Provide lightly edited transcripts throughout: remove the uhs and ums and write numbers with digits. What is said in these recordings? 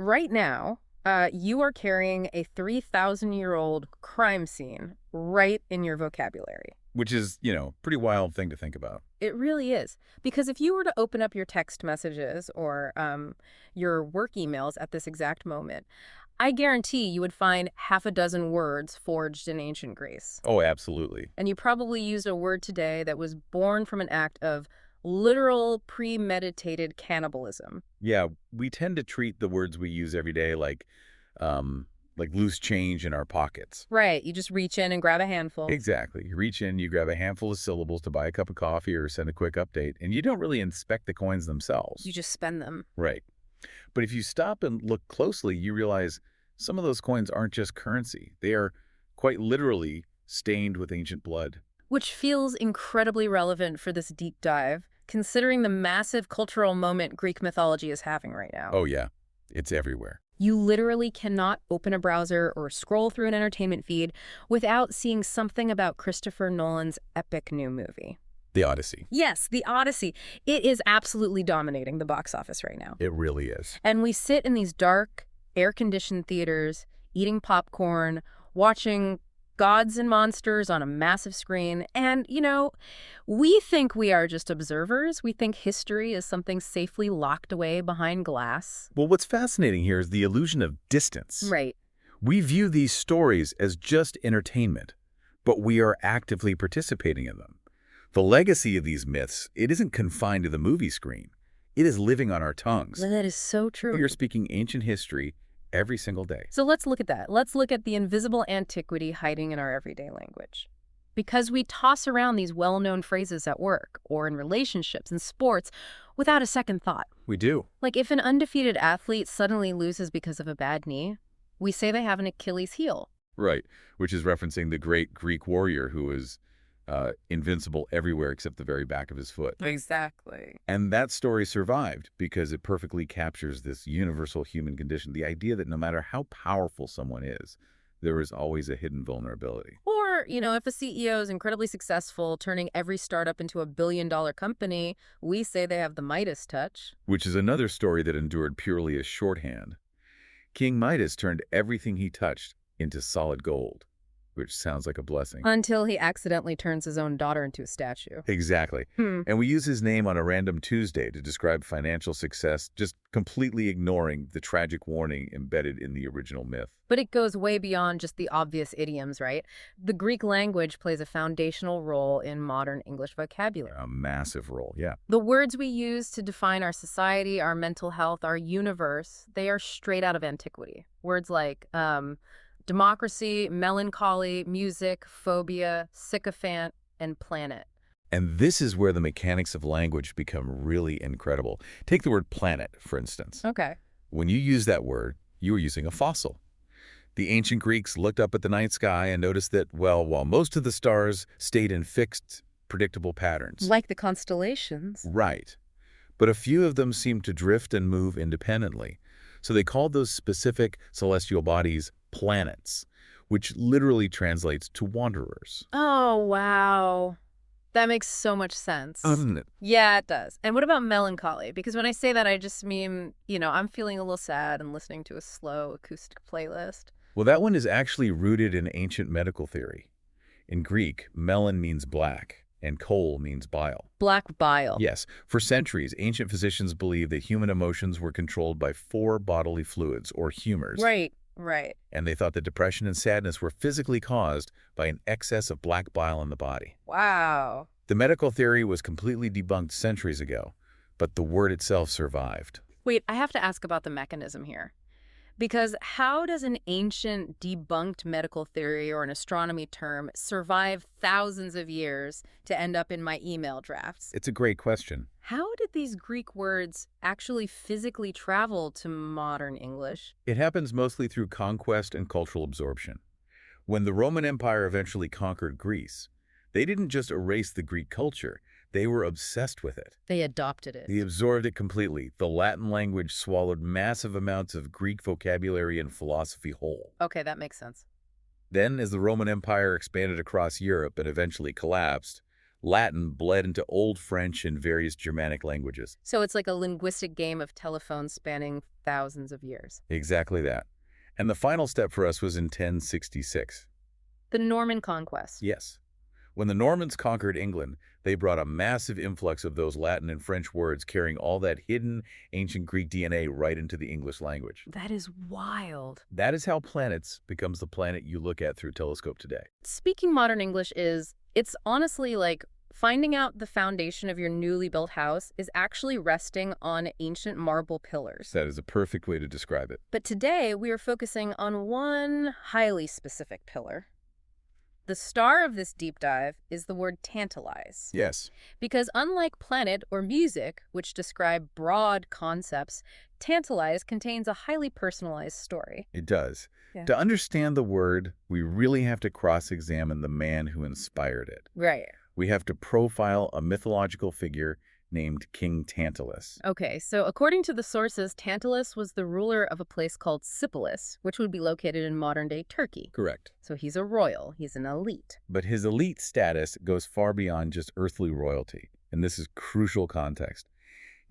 right now, you are carrying a 3,000-year-old crime scene right in your vocabulary. Which is, pretty wild thing to think about. It really is. Because if you were to open up your text messages or your work emails at this exact moment, I guarantee you would find half a dozen words forged in ancient Greece. Oh, absolutely. And you probably used a word today that was born from an act of literal premeditated cannibalism. Yeah, we tend to treat the words we use every day like loose change in our pockets. Right. You just reach in and grab a handful. Exactly. You reach in, you grab a handful of syllables to buy a cup of coffee or send a quick update, and you don't really inspect the coins themselves. You just spend them. Right. But if you stop and look closely, you realize some of those coins aren't just currency. They are quite literally stained with ancient blood. Which feels incredibly relevant for this deep dive, considering the massive cultural moment Greek mythology is having right now. Oh, yeah. It's everywhere. You literally cannot open a browser or scroll through an entertainment feed without seeing something about Christopher Nolan's epic new movie. The Odyssey. Yes, The Odyssey. It is absolutely dominating the box office right now. It really is. And we sit in these dark, air-conditioned theaters, eating popcorn, watching gods and monsters on a massive screen. And, we think we are just observers. We think history is something safely locked away behind glass. Well, what's fascinating here is the illusion of distance. Right. We view these stories as just entertainment, but we are actively participating in them. The legacy of these myths, it isn't confined to the movie screen. It is living on our tongues. That is so true. You're speaking ancient history every single day. So let's look at that. Let's look at the invisible antiquity hiding in our everyday language. Because we toss around these well-known phrases at work or in relationships and sports without a second thought. We do. Like if an undefeated athlete suddenly loses because of a bad knee, we say they have an Achilles heel. Right, which is referencing the great Greek warrior who was invincible everywhere except the very back of his foot. Exactly. And that story survived because it perfectly captures this universal human condition, the idea that no matter how powerful someone is, there is always a hidden vulnerability. Or, if a CEO is incredibly successful, turning every startup into a billion-dollar company, we say they have the Midas touch. Which is another story that endured purely as shorthand. King Midas turned everything he touched into solid gold, which sounds like a blessing. Until he accidentally turns his own daughter into a statue. Exactly. And we use his name on a random Tuesday to describe financial success, just completely ignoring the tragic warning embedded in the original myth. But it goes way beyond just the obvious idioms, right? The Greek language plays a foundational role in modern English vocabulary. A massive role, yeah. The words we use to define our society, our mental health, our universe, they are straight out of antiquity. Words like democracy, melancholy, music, phobia, sycophant, and planet. And this is where the mechanics of language become really incredible. Take the word planet, for instance. Okay. When you use that word, you are using a fossil. The ancient Greeks looked up at the night sky and noticed that, while most of the stars stayed in fixed, predictable patterns. Like the constellations. Right. But a few of them seemed to drift and move independently. So they called those specific celestial bodies planets, which literally translates to wanderers. Oh, wow. That makes so much sense. Doesn't it? Yeah, it does. And what about melancholy? Because when I say that, I just mean, I'm feeling a little sad and listening to a slow acoustic playlist. Well, that one is actually rooted in ancient medical theory. In Greek, melon means black, and chol means bile. Black bile. Yes. For centuries, ancient physicians believed that human emotions were controlled by 4 bodily fluids, or humors. Right. And they thought that depression and sadness were physically caused by an excess of black bile in the body. Wow. The medical theory was completely debunked centuries ago, but the word itself survived. Wait, I have to ask about the mechanism here. Because how does an ancient debunked medical theory or an astronomy term survive thousands of years to end up in my email drafts? It's a great question. How did these Greek words actually physically travel to modern English? It happens mostly through conquest and cultural absorption. When the Roman Empire eventually conquered Greece, they didn't just erase the Greek culture. They were obsessed with it. They adopted it. They absorbed it completely. The Latin language swallowed massive amounts of Greek vocabulary and philosophy whole. Okay, that makes sense. Then, as the Roman Empire expanded across Europe and eventually collapsed, Latin bled into Old French and various Germanic languages. So it's like a linguistic game of telephone spanning thousands of years. Exactly that. And the final step for us was in 1066. The Norman Conquest. Yes. When the Normans conquered England, they brought a massive influx of those Latin and French words carrying all that hidden ancient Greek DNA right into the English language. That is wild. That is how planets becomes the planet you look at through a telescope today. Speaking modern English it's honestly like finding out the foundation of your newly built house is actually resting on ancient marble pillars. That is a perfect way to describe it. But today we are focusing on one highly specific pillar. The star of this deep dive is the word tantalize. Yes. Because unlike planet or music, which describe broad concepts, tantalize contains a highly personalized story. It does. Yeah. To understand the word, we really have to cross-examine the man who inspired it. Right. We have to profile a mythological figure named King Tantalus. Okay, so according to the sources, Tantalus was the ruler of a place called Sipylus, which would be located in modern-day Turkey. Correct. So he's a royal, he's an elite. But his elite status goes far beyond just earthly royalty, and this is crucial context.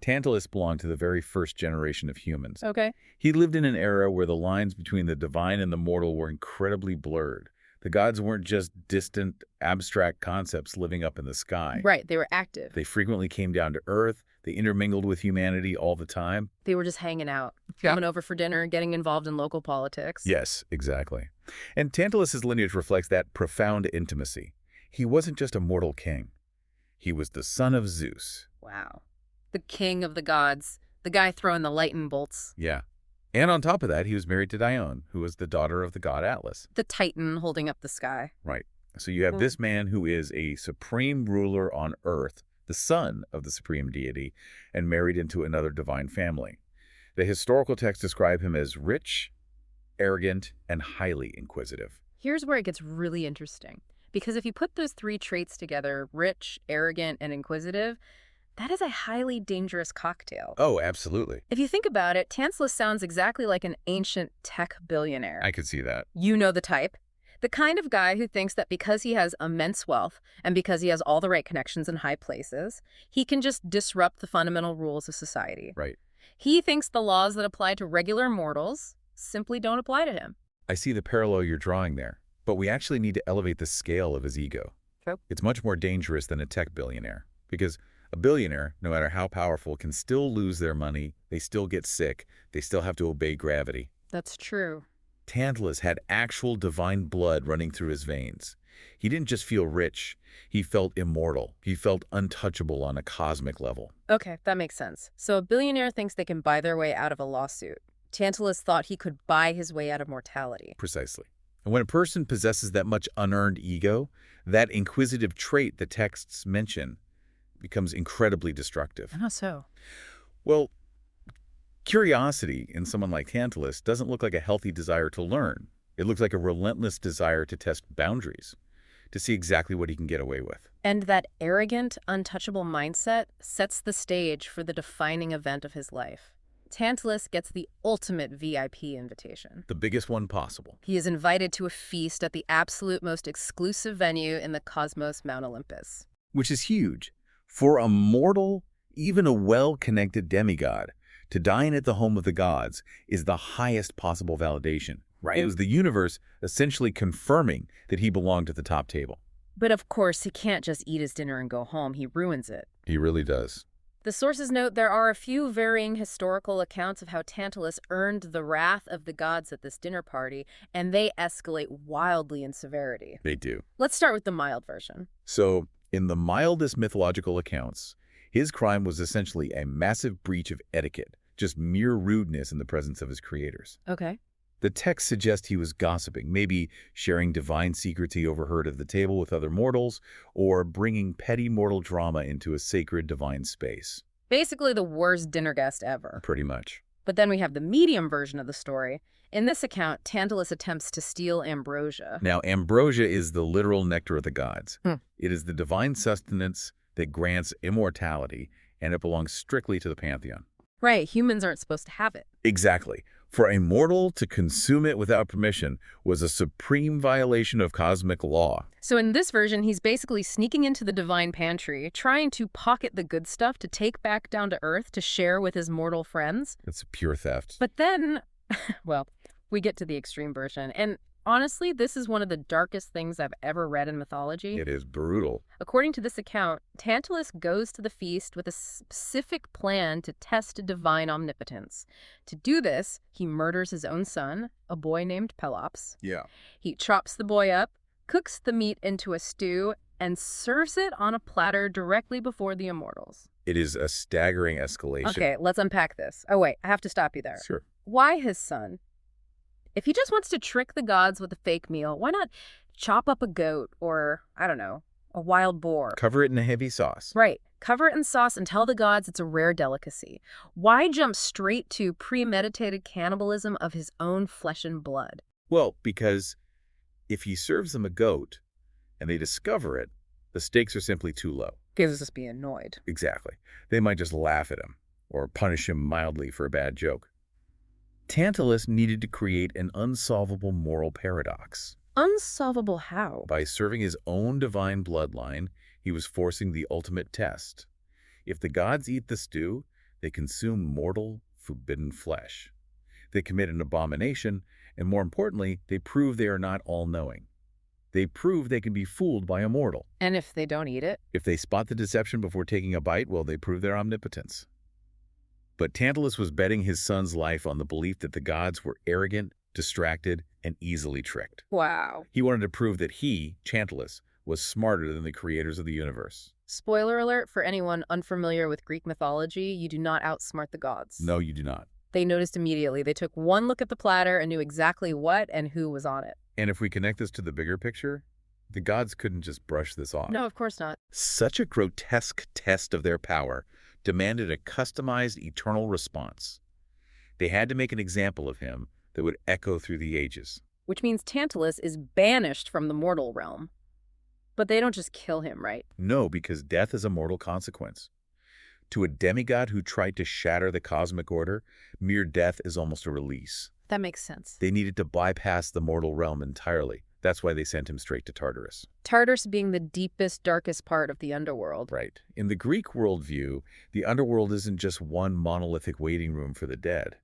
Tantalus belonged to the very first generation of humans. Okay. He lived in an era where the lines between the divine and the mortal were incredibly blurred. The gods weren't just distant, abstract concepts living up in the sky. Right, they were active. They frequently came down to earth. They intermingled with humanity all the time. They were just hanging out, coming over for dinner, getting involved in local politics. Yes, exactly. And Tantalus's lineage reflects that profound intimacy. He wasn't just a mortal king. He was the son of Zeus. Wow. The king of the gods, the guy throwing the lightning bolts. Yeah. And on top of that, he was married to Dione, who was the daughter of the god Atlas. The titan holding up the sky. Right. So you have this man who is a supreme ruler on earth, the son of the supreme deity, and married into another divine family. The historical texts describe him as rich, arrogant, and highly inquisitive. Here's where it gets really interesting. Because if you put those three traits together, rich, arrogant, and inquisitive, that is a highly dangerous cocktail. Oh, absolutely. If you think about it, Tantalus sounds exactly like an ancient tech billionaire. I could see that. You know the type. The kind of guy who thinks that because he has immense wealth and because he has all the right connections in high places, he can just disrupt the fundamental rules of society. Right. He thinks the laws that apply to regular mortals simply don't apply to him. I see the parallel you're drawing there, but we actually need to elevate the scale of his ego. True. It's much more dangerous than a tech billionaire, because a billionaire, no matter how powerful, can still lose their money, they still get sick, they still have to obey gravity. That's true. Tantalus had actual divine blood running through his veins. He didn't just feel rich, he felt immortal. He felt untouchable on a cosmic level. Okay, that makes sense. So a billionaire thinks they can buy their way out of a lawsuit. Tantalus thought he could buy his way out of mortality. Precisely. And when a person possesses that much unearned ego, that inquisitive trait the texts mention becomes incredibly destructive. How so? Well, curiosity in someone like Tantalus doesn't look like a healthy desire to learn. It looks like a relentless desire to test boundaries, to see exactly what he can get away with. And that arrogant, untouchable mindset sets the stage for the defining event of his life. Tantalus gets the ultimate VIP invitation. The biggest one possible. He is invited to a feast at the absolute most exclusive venue in the cosmos, Mount Olympus. Which is huge. For a mortal, even a well-connected demigod, to dine at the home of the gods is the highest possible validation. Right. It was the universe essentially confirming that he belonged at the top table. But of course, he can't just eat his dinner and go home. He ruins it. He really does. The sources note there are a few varying historical accounts of how Tantalus earned the wrath of the gods at this dinner party, and they escalate wildly in severity. They do. Let's start with the mild version. So, in the mildest mythological accounts, his crime was essentially a massive breach of etiquette, just mere rudeness in the presence of his creators. Okay. The text suggests he was gossiping, maybe sharing divine secrets he overheard at the table with other mortals, or bringing petty mortal drama into a sacred divine space. Basically the worst dinner guest ever. Pretty much. But then we have the medium version of the story. In this account, Tantalus attempts to steal ambrosia. Now, ambrosia is the literal nectar of the gods. It is the divine sustenance that grants immortality, and it belongs strictly to the pantheon. Right, humans aren't supposed to have it. Exactly. For a mortal to consume it without permission was a supreme violation of cosmic law. So in this version, he's basically sneaking into the divine pantry, trying to pocket the good stuff to take back down to Earth to share with his mortal friends. It's pure theft. But then, well, we get to the extreme version. And honestly, this is one of the darkest things I've ever read in mythology. It is brutal. According to this account, Tantalus goes to the feast with a specific plan to test divine omnipotence. To do this, he murders his own son, a boy named Pelops. Yeah. He chops the boy up, cooks the meat into a stew, and serves it on a platter directly before the immortals. It is a staggering escalation. Okay, let's unpack this. Oh, wait, I have to stop you there. Sure. Why his son? If he just wants to trick the gods with a fake meal, why not chop up a goat or, I don't know, a wild boar? Cover it in a heavy sauce. Right. Cover it in sauce and tell the gods it's a rare delicacy. Why jump straight to premeditated cannibalism of his own flesh and blood? Well, because if he serves them a goat and they discover it, the stakes are simply too low. Gives us just be annoyed. Exactly. They might just laugh at him or punish him mildly for a bad joke. Tantalus needed to create an unsolvable moral paradox. Unsolvable how? By serving his own divine bloodline, he was forcing the ultimate test. If the gods eat the stew, they consume mortal, forbidden flesh. They commit an abomination, and more importantly, they prove they are not all-knowing. They prove they can be fooled by a mortal. And if they don't eat it? If they spot the deception before taking a bite, well, they prove their omnipotence. But Tantalus was betting his son's life on the belief that the gods were arrogant, distracted, and easily tricked. Wow. He wanted to prove that he, Tantalus, was smarter than the creators of the universe. Spoiler alert for anyone unfamiliar with Greek mythology, you do not outsmart the gods. No, you do not. They noticed immediately. They took one look at the platter and knew exactly what and who was on it. And if we connect this to the bigger picture, the gods couldn't just brush this off. No, of course not. Such a grotesque test of their power demanded a customized eternal response. They had to make an example of him that would echo through the ages. Which means Tantalus is banished from the mortal realm. But they don't just kill him, right? No, because death is a mortal consequence. To a demigod who tried to shatter the cosmic order, mere death is almost a release. That makes sense. They needed to bypass the mortal realm entirely. That's why they sent him straight to Tartarus. Tartarus being the deepest, darkest part of the underworld. Right. In the Greek worldview, the underworld isn't just one monolithic waiting room for the dead.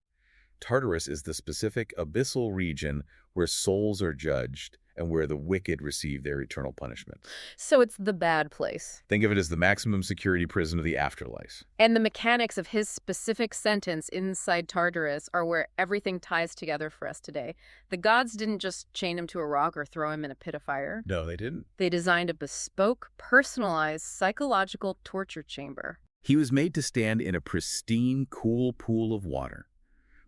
Tartarus is the specific abyssal region where souls are judged and where the wicked receive their eternal punishment. So it's the bad place. Think of it as the maximum security prison of the afterlife. And the mechanics of his specific sentence inside Tartarus are where everything ties together for us today. The gods didn't just chain him to a rock or throw him in a pit of fire. No, they didn't. They designed a bespoke, personalized, psychological torture chamber. He was made to stand in a pristine, cool pool of water,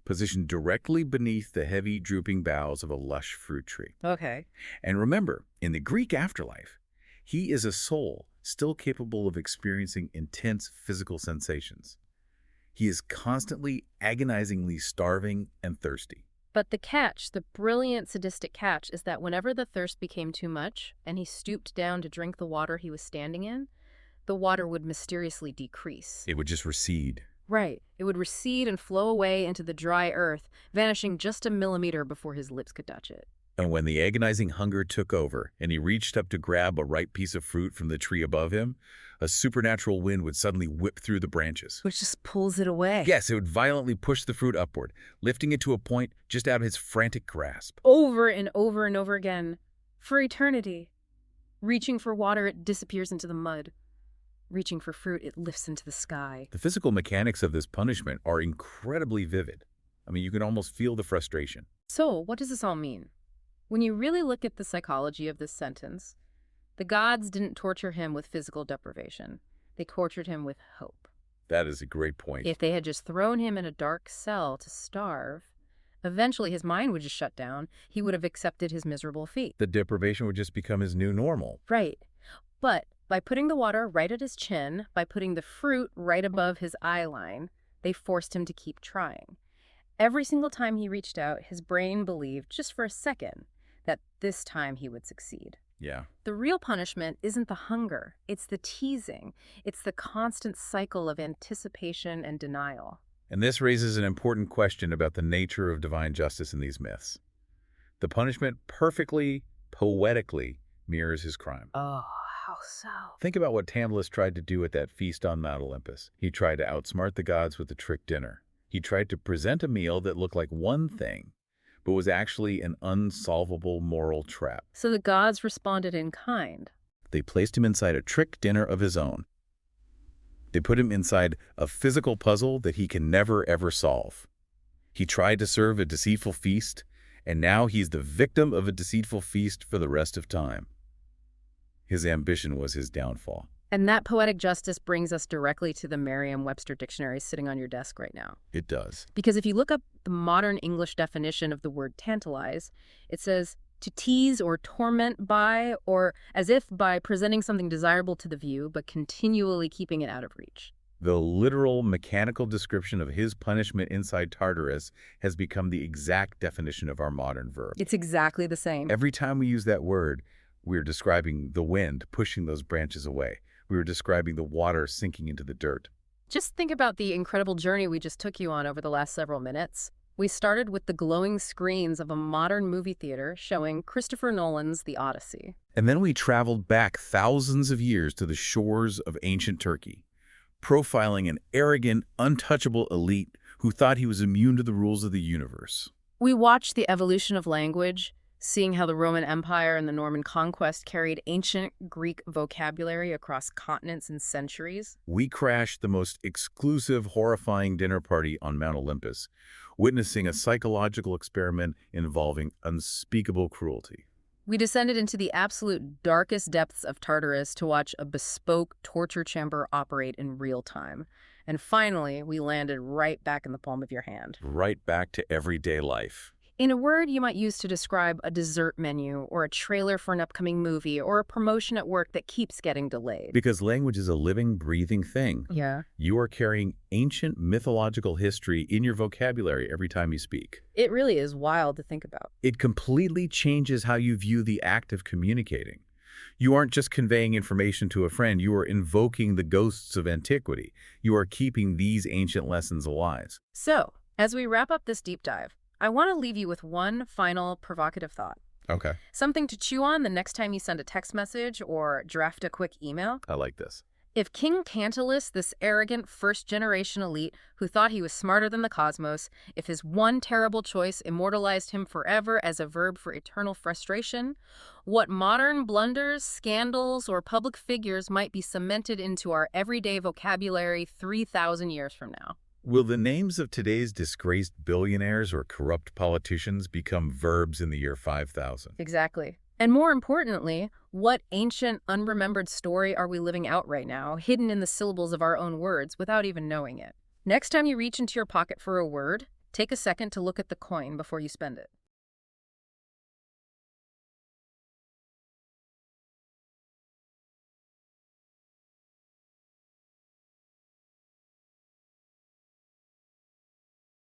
positioned directly beneath the heavy, drooping boughs of a lush fruit tree. Okay. And remember, in the Greek afterlife, he is a soul still capable of experiencing intense physical sensations. He is constantly, agonizingly starving and thirsty. But the catch, the brilliant sadistic catch, is that whenever the thirst became too much and he stooped down to drink the water he was standing in, the water would mysteriously decrease. It would just recede. Right. It would recede and flow away into the dry earth, vanishing just a millimeter before his lips could touch it. And when the agonizing hunger took over and he reached up to grab a ripe piece of fruit from the tree above him, a supernatural wind would suddenly whip through the branches. Which just pulls it away. Yes, it would violently push the fruit upward, lifting it to a point just out of his frantic grasp. Over and over and over again. For eternity. Reaching for water, it disappears into the mud. Reaching for fruit, it lifts into the sky. The physical mechanics of this punishment are incredibly vivid. I mean, you can almost feel the frustration. So, what does this all mean? When you really look at the psychology of this sentence, the gods didn't torture him with physical deprivation. They tortured him with hope. That is a great point. If they had just thrown him in a dark cell to starve, eventually his mind would just shut down. He would have accepted his miserable fate. The deprivation would just become his new normal. Right. But by putting the water right at his chin, by putting the fruit right above his eye line, they forced him to keep trying. Every single time he reached out, his brain believed, just for a second, that this time he would succeed. Yeah. The real punishment isn't the hunger, it's the teasing. It's the constant cycle of anticipation and denial. And this raises an important question about the nature of divine justice in these myths. The punishment perfectly, poetically mirrors his crime. Oh, how so? Think about what Tantalus tried to do at that feast on Mount Olympus. He tried to outsmart the gods with a trick dinner. He tried to present a meal that looked like one thing, but was actually an unsolvable moral trap. So the gods responded in kind. They placed him inside a trick dinner of his own. They put him inside a physical puzzle that he can never, ever solve. He tried to serve a deceitful feast, and now he's the victim of a deceitful feast for the rest of time. His ambition was his downfall. And that poetic justice brings us directly to the Merriam-Webster dictionary sitting on your desk right now. It does. Because if you look up the modern English definition of the word tantalize, it says to tease or torment by, or as if by presenting something desirable to the view, but continually keeping it out of reach. The literal mechanical description of his punishment inside Tartarus has become the exact definition of our modern verb. It's exactly the same. Every time we use that word, we're describing the wind pushing those branches away. We were describing the water sinking into the dirt. Just think about the incredible journey we just took you on over the last several minutes. We started with the glowing screens of a modern movie theater showing Kристофера Nolan's The Odyssey. And then we traveled back thousands of years to the shores of ancient Turkey, profiling an arrogant, untouchable elite who thought he was immune to the rules of the universe. We watched the evolution of language, seeing how the Roman Empire and the Norman conquest carried ancient Greek vocabulary across continents and centuries. We crashed the most exclusive, horrifying dinner party on Mount Olympus, witnessing a psychological experiment involving unspeakable cruelty. We descended into the absolute darkest depths of Tartarus to watch a bespoke torture chamber operate in real time. And finally, we landed right back in the palm of your hand. Right back to everyday life. In a word you might use to describe a dessert menu or a trailer for an upcoming movie or a promotion at work that keeps getting delayed. Because language is a living, breathing thing. Yeah. You are carrying ancient mythological history in your vocabulary every time you speak. It really is wild to think about. It completely changes how you view the act of communicating. You aren't just conveying information to a friend, you are invoking the ghosts of antiquity. You are keeping these ancient lessons alive. So, as we wrap up this deep dive, I want to leave you with one final provocative thought. Okay. Something to chew on the next time you send a text message or draft a quick email. I like this. If King Tantalus, this arrogant first-generation elite who thought he was smarter than the cosmos, if his one terrible choice immortalized him forever as a verb for eternal frustration, what modern blunders, scandals, or public figures might be cemented into our everyday vocabulary 3,000 years from now? Will the names of today's disgraced billionaires or corrupt politicians become verbs in the year 5000? Exactly. And more importantly, what ancient, unremembered story are we living out right now, hidden in the syllables of our own words without even knowing it? Next time you reach into your pocket for a word, take a second to look at the coin before you spend it.